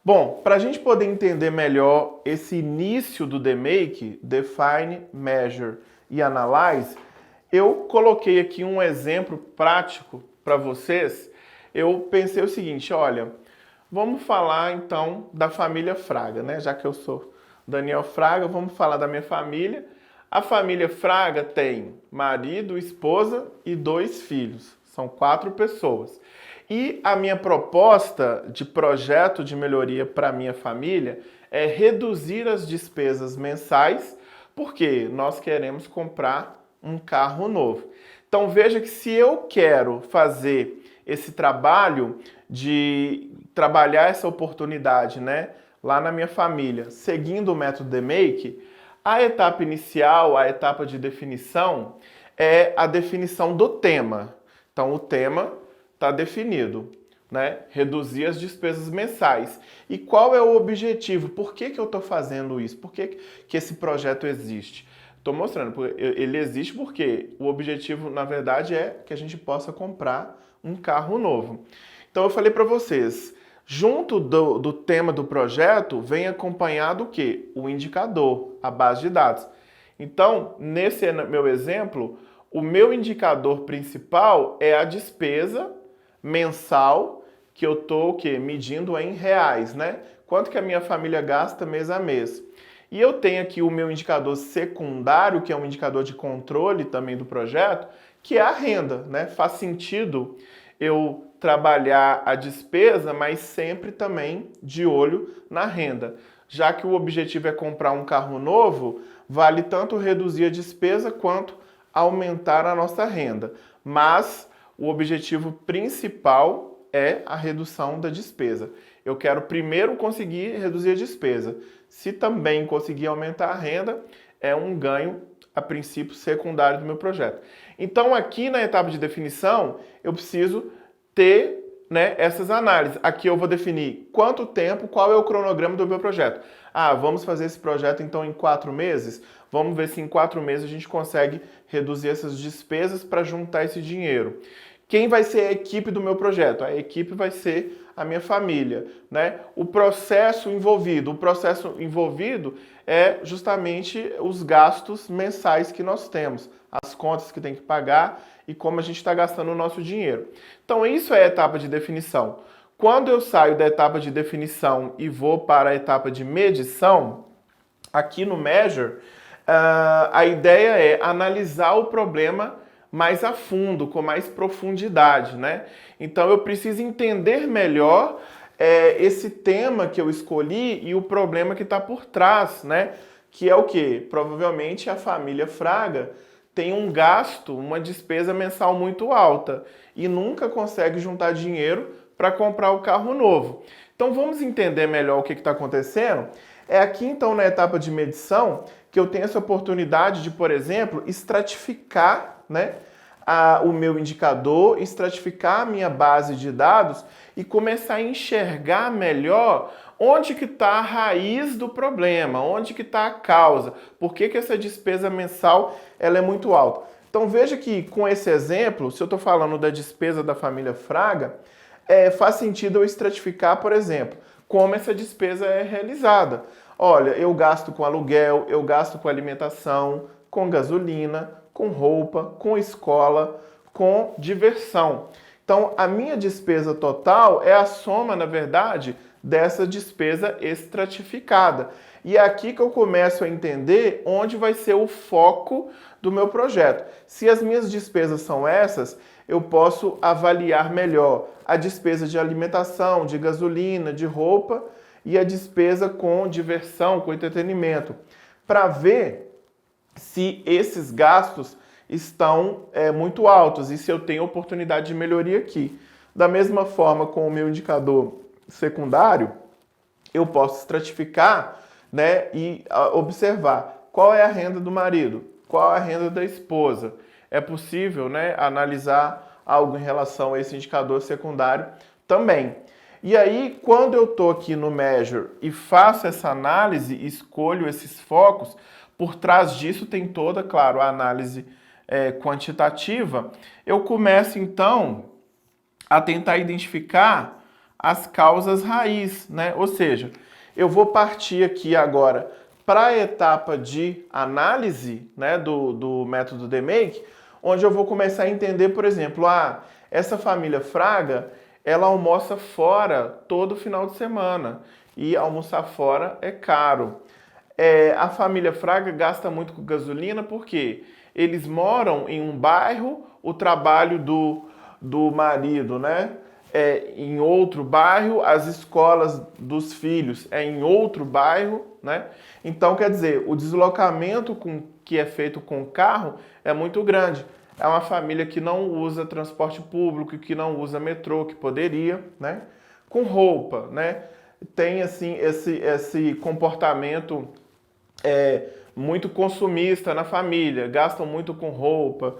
Bom, para a gente poder entender melhor esse início do DMake, Define, Measure e Analyze, eu coloquei aqui um exemplo prático para vocês. Eu pensei o seguinte, olha, vamos falar então da família Fraga, né? Já que eu sou Daniel Fraga, vamos falar da minha família. A família Fraga tem marido, esposa e 2 filhos. São 4 pessoas. E a minha proposta de projeto de melhoria para a minha família é reduzir as despesas mensais, porque nós queremos comprar um carro novo. Então veja que se eu quero fazer esse trabalho de trabalhar essa oportunidade, né, lá na minha família, seguindo o método DMake, a etapa inicial, a etapa de definição, é a definição do tema. Então o tema está definido, né? Reduzir as despesas mensais. E qual é o objetivo? Por que eu estou fazendo isso? Por que esse projeto existe? Estou mostrando, ele existe porque o objetivo, na verdade, é que a gente possa comprar um carro novo. Então eu falei para vocês, junto do tema do projeto, vem acompanhado o quê? O indicador, a base de dados. Então, nesse meu exemplo, o meu indicador principal é a despesa mensal que eu estou medindo em reais, né? Quanto que a minha família gasta mês a mês. E eu tenho aqui o meu indicador secundário, que é um indicador de controle também do projeto, que é a renda, né? Faz sentido eu trabalhar a despesa, mas sempre também de olho na renda. Já que o objetivo é comprar um carro novo, vale tanto reduzir a despesa quanto aumentar a nossa renda. Mas o objetivo principal é a redução da despesa. Eu quero primeiro conseguir reduzir a despesa. Se também conseguir aumentar a renda, é um ganho, a princípio, secundário do meu projeto. Então, aqui na etapa de definição, eu preciso ter, né, essas análises. Aqui eu vou definir quanto tempo, qual é o cronograma do meu projeto. Ah, vamos fazer esse projeto então em 4 meses? Vamos ver se em 4 meses a gente consegue reduzir essas despesas para juntar esse dinheiro. Quem vai ser a equipe do meu projeto? A equipe vai ser a minha família, né? O processo envolvido é justamente os gastos mensais que nós temos, as contas que tem que pagar e como a gente está gastando o nosso dinheiro. Então isso é a etapa de definição. Quando eu saio da etapa de definição e vou para a etapa de medição, aqui no Measure, a ideia é analisar o problema mais a fundo, com mais profundidade, né? Então eu preciso entender melhor esse tema que eu escolhi e o problema que está por trás, né? Que é o quê? Provavelmente a família Fraga tem um gasto, uma despesa mensal muito alta e nunca consegue juntar dinheiro para comprar o carro novo. Então vamos entender melhor o que está acontecendo? É aqui então na etapa de medição que eu tenho essa oportunidade de, por exemplo, estratificar, né, o meu indicador, estratificar a minha base de dados e começar a enxergar melhor onde que está a raiz do problema, onde que está a causa, por que essa despesa mensal ela é muito alta. Então veja que com esse exemplo, se eu estou falando da despesa da família Fraga, faz sentido eu estratificar, por exemplo, como essa despesa é realizada. Olha, eu gasto com aluguel, eu gasto com alimentação, com gasolina, com roupa, com escola, com diversão. Então, a minha despesa total é a soma, na verdade, dessa despesa estratificada. E é aqui que eu começo a entender onde vai ser o foco do meu projeto. Se as minhas despesas são essas, eu posso avaliar melhor a despesa de alimentação, de gasolina, de roupa e a despesa com diversão, com entretenimento, para ver se esses gastos estão muito altos e se eu tenho oportunidade de melhoria aqui. Da mesma forma, com o meu indicador secundário, eu posso estratificar, né, e observar qual é a renda do marido, qual é a renda da esposa. É possível, né, analisar algo em relação a esse indicador secundário também. E aí, quando eu estou aqui no Measure e faço essa análise, escolho esses focos, por trás disso tem toda, claro, a análise quantitativa, eu começo então a tentar identificar as causas raiz, né? Ou seja, eu vou partir aqui agora para a etapa de análise, né, do método DMake, onde eu vou começar a entender, por exemplo, essa família Fraga, ela almoça fora todo final de semana e almoçar fora é caro. A família Fraga gasta muito com gasolina porque eles moram em um bairro, o trabalho do marido, né, em outro bairro, as escolas dos filhos é em outro bairro, né? Então, quer dizer, o deslocamento que é feito com carro é muito grande. É uma família que não usa transporte público, que não usa metrô, que poderia, né? Com roupa, né? Tem, assim, esse comportamento muito consumista na família, gastam muito com roupa,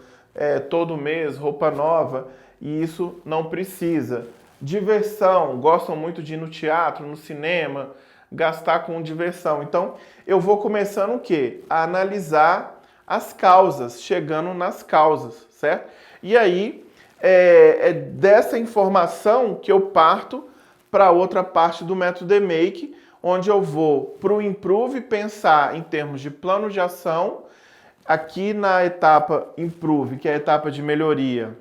todo mês, roupa nova, e isso não precisa. Diversão, gostam muito de ir no teatro, no cinema, gastar com diversão. Então, eu vou começando o quê? A analisar as causas, chegando nas causas, certo? E aí, é dessa informação que eu parto para outra parte do método DMake, onde eu vou para o Improve pensar em termos de plano de ação. Aqui na etapa Improve, que é a etapa de melhoria,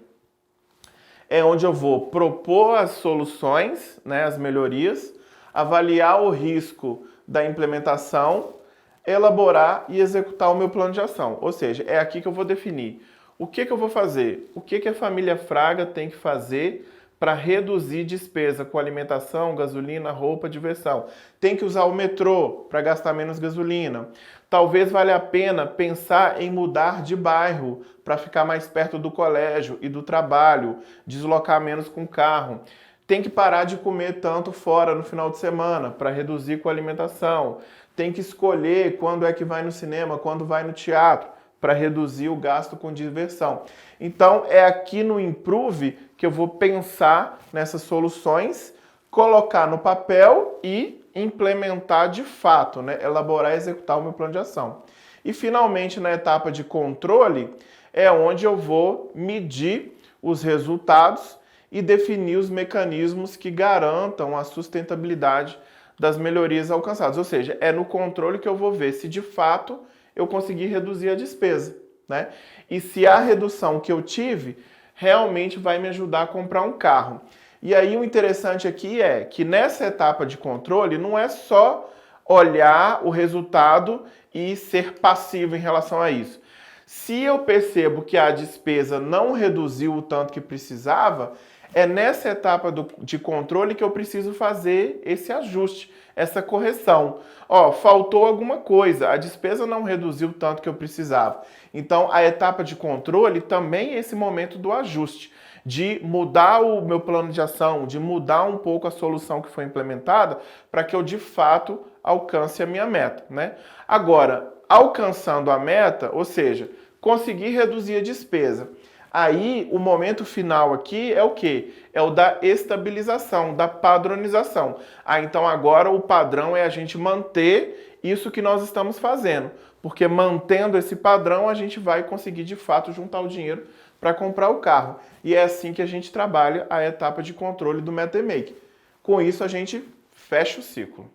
é onde eu vou propor as soluções, né, as melhorias, avaliar o risco da implementação, elaborar e executar o meu plano de ação. Ou seja, é aqui que eu vou definir o que eu vou fazer, o que a família Fraga tem que fazer para reduzir despesa com alimentação, gasolina, roupa, diversão. Tem que usar o metrô para gastar menos gasolina. Talvez valha a pena pensar em mudar de bairro para ficar mais perto do colégio e do trabalho, deslocar menos com o carro. Tem que parar de comer tanto fora no final de semana para reduzir com a alimentação. Tem que escolher quando é que vai no cinema, quando vai no teatro, para reduzir o gasto com diversão. Então, é aqui no Improve que eu vou pensar nessas soluções, colocar no papel e implementar de fato, né? Elaborar e executar o meu plano de ação. E, finalmente, na etapa de controle, é onde eu vou medir os resultados e definir os mecanismos que garantam a sustentabilidade das melhorias alcançadas. Ou seja, é no controle que eu vou ver se de fato eu consegui reduzir a despesa, né? E se a redução que eu tive realmente vai me ajudar a comprar um carro. E aí o interessante aqui é que nessa etapa de controle não é só olhar o resultado e ser passivo em relação a isso. Se eu percebo que a despesa não reduziu o tanto que precisava, é nessa etapa de controle que eu preciso fazer esse ajuste, essa correção. Faltou alguma coisa, a despesa não reduziu o tanto que eu precisava. Então, a etapa de controle também é esse momento do ajuste, de mudar o meu plano de ação, de mudar um pouco a solução que foi implementada para que eu, de fato, alcance a minha meta, né? Agora, alcançando a meta, ou seja, conseguir reduzir a despesa. Aí, o momento final aqui é o quê? É o da estabilização, da padronização. Então agora o padrão é a gente manter isso que nós estamos fazendo. Porque mantendo esse padrão, a gente vai conseguir de fato juntar o dinheiro para comprar o carro. E é assim que a gente trabalha a etapa de controle do método DMake. Com isso, a gente fecha o ciclo.